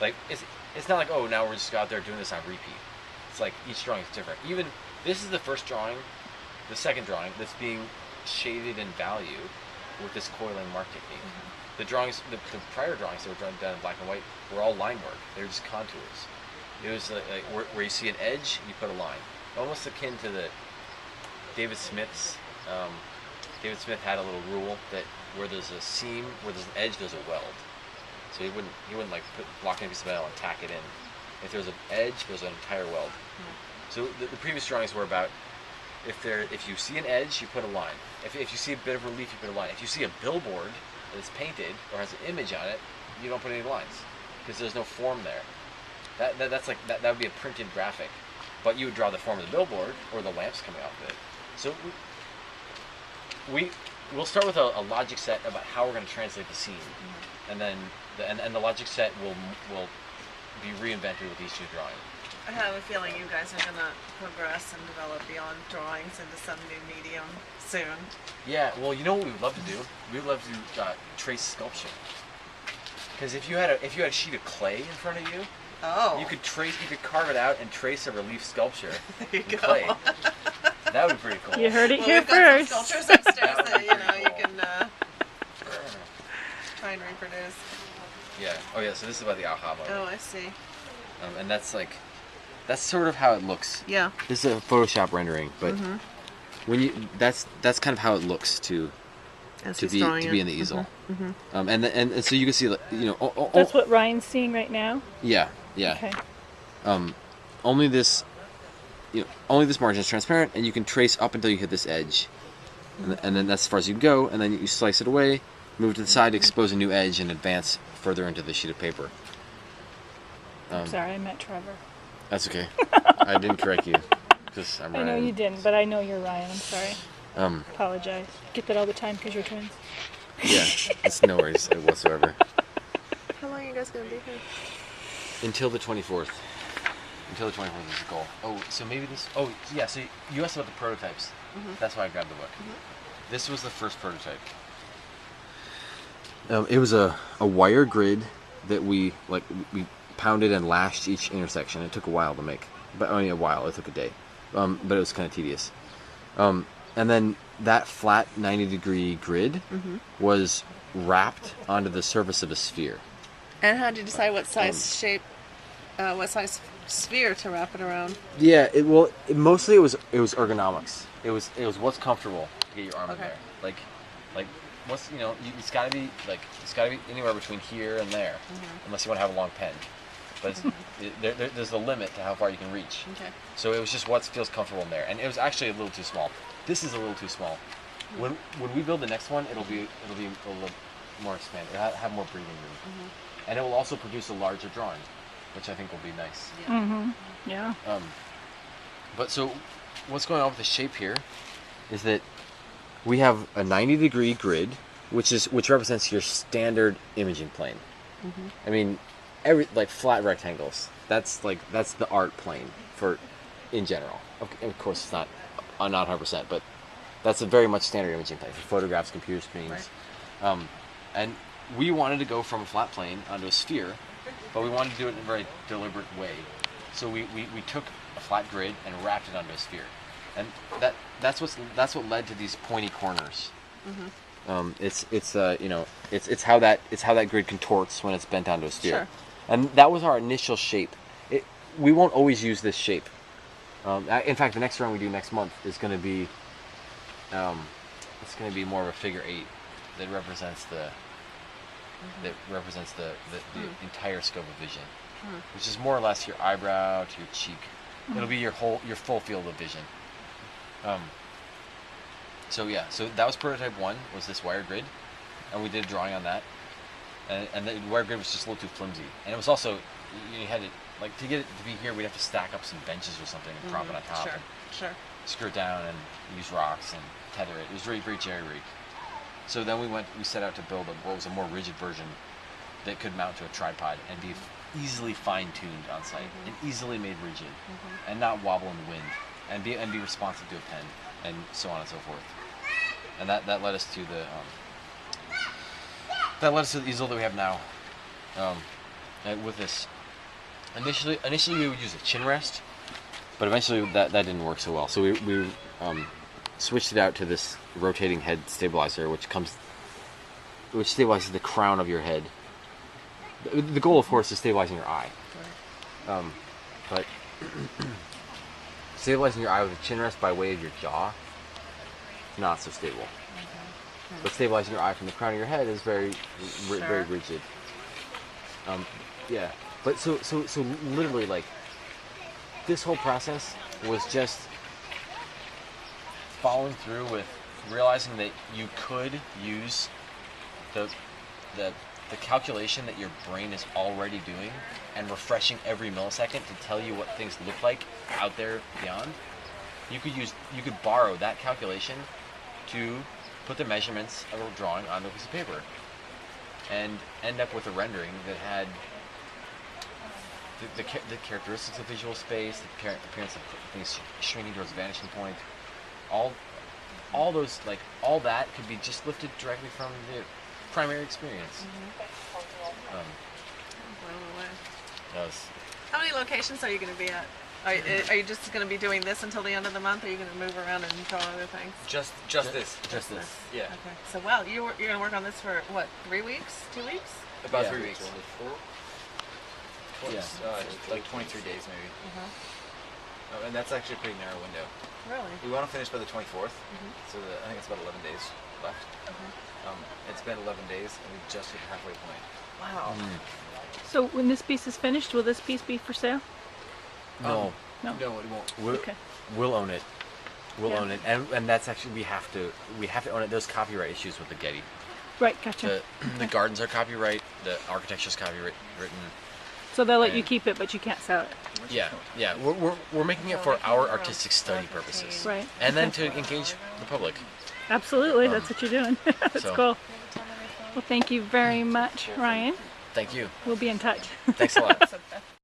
Like it's not like, oh, now we're just out there doing this on repeat. It's like each drawing is different. Even this is the first drawing, the second drawing that's being shaded in value with this coiling mark technique. The drawings, the prior drawings that were drawn down in black and white were all line work. They were just contours. It was like where you see an edge, you put a line. Almost akin to the David Smith's. David Smith had a little rule that where there's a seam, where there's an edge, there's a weld. So he wouldn't like block in a piece of metal and tack it in. If there's an edge, there's an entire weld. So the previous drawings were about if you see an edge, you put a line. If you see a bit of relief, you put a line. If you see a billboard that's painted or has an image on it, you don't put any lines because there's no form there. That would be a printed graphic, but you would draw the form of the billboard or the lamps coming off of it. So we'll start with a logic set about how we're going to translate the scene, and then the logic set will be reinvented with each new drawing. I have a feeling you guys are going to progress and develop beyond drawings into some new medium soon. Yeah, well, you know what we would love to do? We would love to trace sculpture. Because if you had a sheet of clay in front of you, you could carve it out and trace a relief sculpture in clay. That would be pretty cool. You heard it here first. Got some sculptures upstairs that you can try and reproduce. Yeah. Oh yeah. So this is about the Alhambra. Oh, I see. And that's sort of how it looks. Yeah. This is a Photoshop rendering, but when that's kind of how it looks to be in the easel. And so you can see, That's what Ryan's seeing right now. Yeah. Yeah. Okay. Only this margin is transparent, and you can trace up until you hit this edge, and then that's as far as you can go. And then you slice it away, move to the side, expose a new edge, and advance further into the sheet of paper. I'm sorry, I met Trevor. That's okay. I didn't correct you because I'm Ryan. I know you didn't, but I know you're Ryan. I'm sorry. Apologize. Get that all the time because you're twins. Yeah, it's no worries whatsoever. How long are you guys going to be here? Until the 24th. Until the 24th is the goal. Oh, so maybe this... Oh, yeah, so you asked about the prototypes. That's why I grabbed the book. This was the first prototype. It was a wire grid that we pounded and lashed each intersection. It took a while to make. But only a while. It took a day. But it was kind of tedious. And then that flat 90-degree grid was wrapped onto the surface of a sphere. And how did you decide what size what size sphere to wrap it around? Yeah, mostly it was ergonomics. It was what's comfortable to get your arm in there. Like what's it's got to be anywhere between here and there, unless you want to have a long pen. But there's a limit to how far you can reach. Okay. So it was just what feels comfortable in there, and it was actually a little too small. This is a little too small. When we build the next one, it'll be a little more expanded. It'll have more breathing room, and it will also produce a larger drawing, which I think will be nice. Yeah. But so, what's going on with the shape here is that we have a 90-degree grid, which represents your standard imaging plane. I mean, flat rectangles. That's the art plane in general. Of course, it's not 100%, but that's a very much standard imaging plane for photographs, computer screens. Right. And we wanted to go from a flat plane onto a sphere, but we wanted to do it in a very deliberate way. So we took a flat grid and wrapped it onto a sphere, and that's what led to these pointy corners. It's how that grid contorts when it's bent onto a sphere. Sure. And that was our initial shape. We won't always use this shape. In fact, the next drawing we do next month is going to be, it's going to be more of a figure 8 that represents the entire scope of vision, which is more or less your eyebrow to your cheek. It'll be your full field of vision. So that was prototype 1, was this wire grid, and we did a drawing on that. And the wire grid was just a little too flimsy, and it was also you had to to get it to be here, we'd have to stack up some benches or something and prop it on top. Sure. Screw it down and use rocks and tether it. It was very, very jerry-rigged. So then we set out to build what was a more rigid version that could mount to a tripod and be easily fine-tuned on site and easily made rigid and not wobble in the wind and be responsive to a pen and so on and so forth. And that led us to the easel that we have now. with this. Initially we would use a chin rest, but eventually that didn't work so well. So we switched it out to this rotating head stabilizer, which stabilizes the crown of your head. The goal, of course, is stabilizing your eye. But stabilizing your eye with a chin rest by way of your jaw, not so stable. But stabilizing your eye from the crown of your head is very rigid. Yeah. But so literally, like, this whole process was just following through with realizing that you could use the calculation that your brain is already doing and refreshing every millisecond to tell you what things look like out there beyond. You could borrow that calculation to put the measurements of a drawing onto a piece of paper and end up with a rendering that had the characteristics of visual space, the appearance of things shrinking towards a vanishing point. All those, like, all that could be just lifted directly from the primary experience. How many locations are you going to be at? Are you just going to be doing this until the end of the month? Or are you going to move around and draw other things? Just this. Yeah. Okay. So, well, you're going to work on this for what? 3 weeks? 2 weeks? About 3 weeks. Yeah, like 23 days maybe. And that's actually a pretty narrow window. Really? We want to finish by the 24th, so I think it's about 11 days left. It's been 11 days, and we've just hit the halfway point. Wow. So when this piece is finished, will this piece be for sale? No. No, it won't. Okay. We'll own it. We'll own it, and that's actually we have to own it. There's copyright issues with the Getty. Right, gotcha. The gardens are copyright. The architecture's copyright written. So they'll let you keep it, but you can't sell it. Yeah. We're making it for our artistic study purposes, Right. and then to engage the public. Absolutely, that's what you're doing. That's so- cool. Well, thank you very much, Ryan. Thank you. We'll be in touch. Thanks a lot.